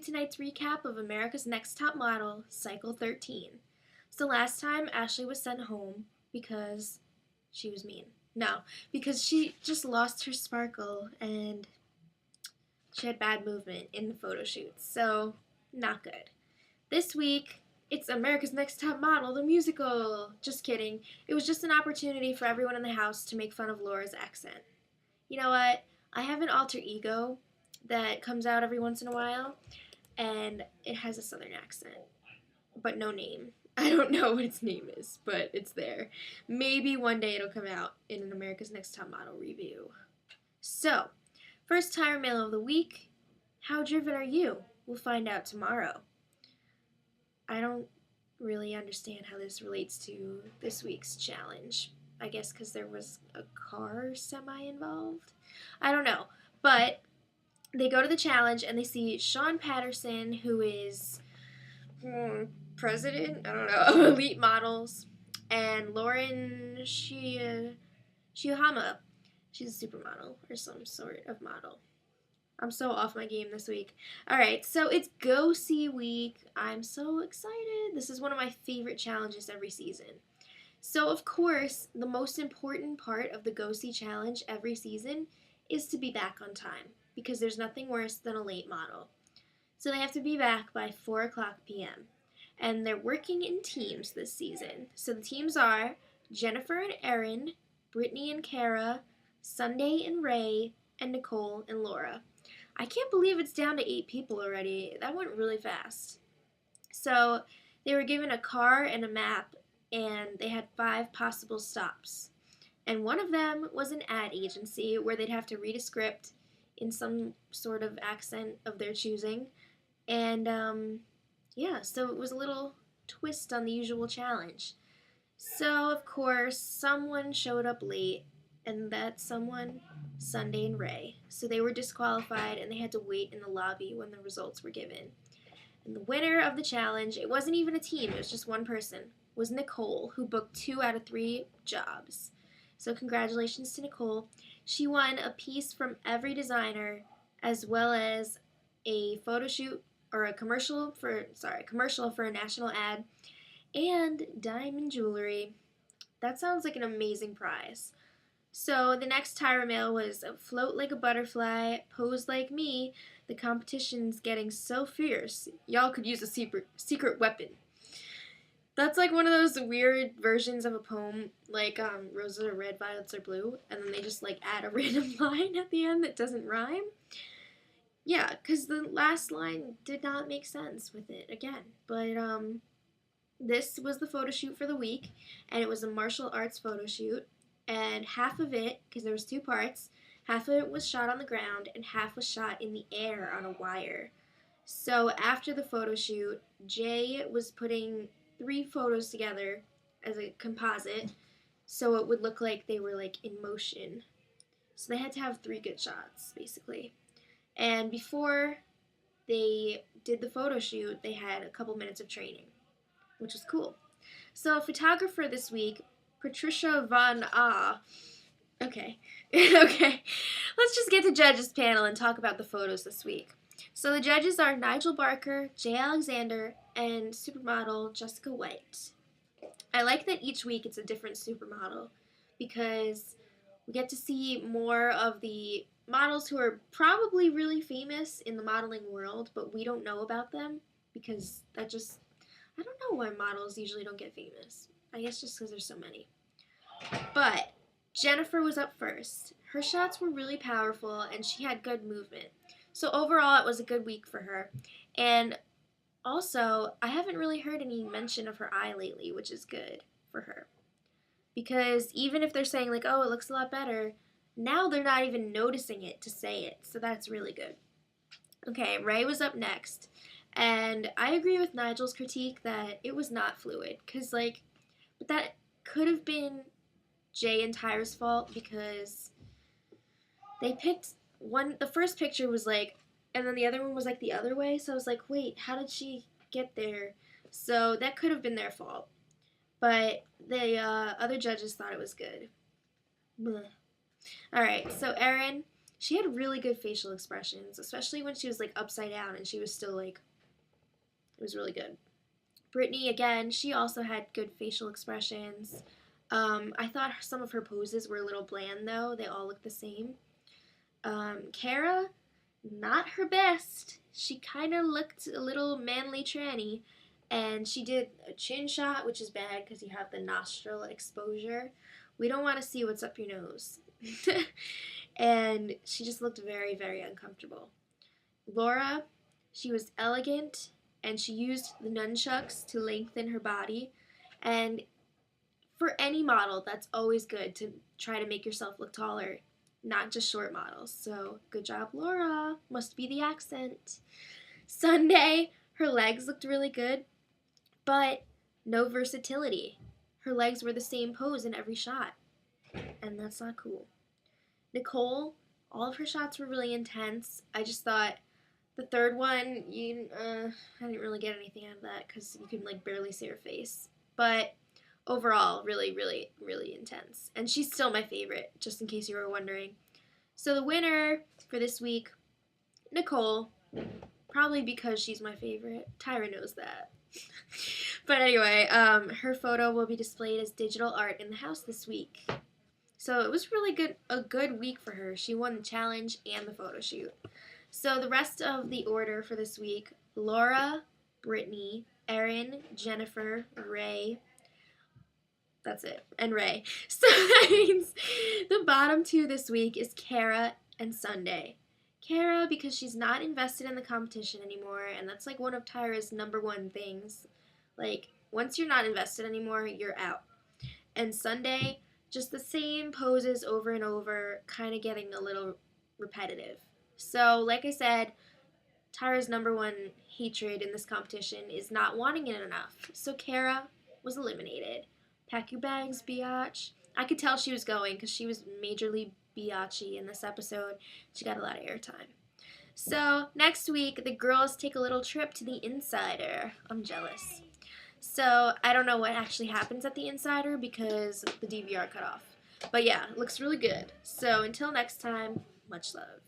tonight's recap of America's Next Top Model, Cycle 13. So last time, Ashley was sent home because she was mean. No, because she just lost her sparkle and she had bad movement in the photo shoots. So, not good. This week, it's America's Next Top Model, the musical. Just kidding. It was just an opportunity for everyone in the house to make fun of Laura's accent. You know what? I have an alter ego that comes out every once in a while, and it has a southern accent, but no name. I don't know what its name is, but it's there. Maybe one day it'll come out in an America's Next Top Model review. So, first Tyra Mail of the week. How driven are you? We'll find out tomorrow. I don't really understand how this relates to this week's challenge. I guess because there was a car semi-involved? I don't know. But they go to the challenge and they see Sean Patterson, who is president, I don't know, of Elite Models, and Lauren Shiohama. She's a supermodel or some sort of model. I'm so off my game this week. Alright, so it's Go See Week. I'm so excited. This is one of my favorite challenges every season. So, of course, the most important part of the Go See challenge every season is to be back on time, because there's nothing worse than a late model. So they have to be back by 4 o'clock p.m. And they're working in teams this season. So the teams are Jennifer and Erin, Brittany and Kara, Sundai and Rae, and Nicole and Laura. I can't believe it's down to 8 people already. That went really fast. So they were given a car and a map, and they had 5 possible stops. And one of them was an ad agency where they'd have to read a script in some sort of accent of their choosing. And yeah, so it was a little twist on the usual challenge. So, of course, someone showed up late, and that someone, Sundai and Rae. So they were disqualified, and they had to wait in the lobby when the results were given. And the winner of the challenge, it wasn't even a team, it was just one person, was Nicole, who booked 2 out of 3 jobs. So congratulations to Nicole. She won a piece from every designer, as well as a photo shoot, or a commercial for a national ad, and diamond jewelry. That sounds like an amazing prize. So the next Tyra Mail was float like a butterfly, pose like me. The competition's getting so fierce, y'all could use a secret weapon. That's like one of those weird versions of a poem, like roses are red, violets are blue, and then they just like add a random line at the end that doesn't rhyme. Yeah, because the last line did not make sense with it again. But this was the photo shoot for the week, and it was a martial arts photo shoot, and half of it, because there was 2 parts, half of it was shot on the ground, and half was shot in the air on a wire. So after the photo shoot, Jay was putting 3 photos together as a composite, so it would look like they were like in motion. So they had to have 3 good shots, basically. And before they did the photo shoot, they had a couple minutes of training, which was cool. So photographer this week, Patricia Von Okay. Okay. Let's just get to judges panel and talk about the photos this week. So the judges are Nigel Barker, Jay Alexander, and supermodel Jessica White. I like that each week it's a different supermodel because we get to see more of the models who are probably really famous in the modeling world, but we don't know about them because I don't know why models usually don't get famous. I guess just because there's so many. But Jennifer was up first. Her shots were really powerful and she had good movement. So overall, it was a good week for her. And also, I haven't really heard any mention of her eye lately, which is good for her. Because even if they're saying like, oh, it looks a lot better, now they're not even noticing it to say it, so that's really good. Okay, Rae was up next, and I agree with Nigel's critique that it was not fluid, because, but that could have been Jay and Tyra's fault, because they picked the first picture was and then the other one was the other way, so I was like, wait, how did she get there? So that could have been their fault, but the other judges thought it was good. Blech. Alright, so Erin, She had really good facial expressions, especially when she was like upside down and she was still like, it was really good. Brittany, again, she also had good facial expressions. I thought some of her poses were a little bland though. They all looked the same. Kara, not her best. She kind of looked a little manly tranny. And she did a chin shot, which is bad because you have the nostril exposure. We don't want to see what's up your nose. And she just looked very, very uncomfortable. Laura, she was elegant, and she used the nunchucks to lengthen her body. And for any model, that's always good to try to make yourself look taller, not just short models. So good job, Laura. Must be the accent. Sundai, her legs looked really good, but no versatility. Her legs were the same pose in every shot, and that's not cool. Nicole, all of her shots were really intense. I just thought the third one, I didn't really get anything out of that because you can like barely see her face. But overall, really, really, really intense. And she's still my favorite, just in case you were wondering. So the winner for this week, Nicole, probably because she's my favorite. Tyra knows that. But anyway, her photo will be displayed as digital art in the house this week. So it was really a good week for her. She won the challenge and the photo shoot. So the rest of the order for this week, Laura, Brittany, Erin, Jennifer, Rae. That's it. And Rae. So that means the bottom two this week is Kara and Sundai. Kara, because she's not invested in the competition anymore, and that's like one of Tyra's number one things. Like, once you're not invested anymore, you're out. And Sundai, just the same poses over and over, kind of getting a little repetitive. So, like I said, Tyra's number one hatred in this competition is not wanting it enough. So Kara was eliminated. Pack your bags, biatch. I could tell she was going because she was majorly biatchy in this episode. She got a lot of airtime. So, next week, the girls take a little trip to the Insider. I'm jealous. So, I don't know what actually happens at the Insider because the DVR cut off. But yeah, it looks really good. So, until next time, much love.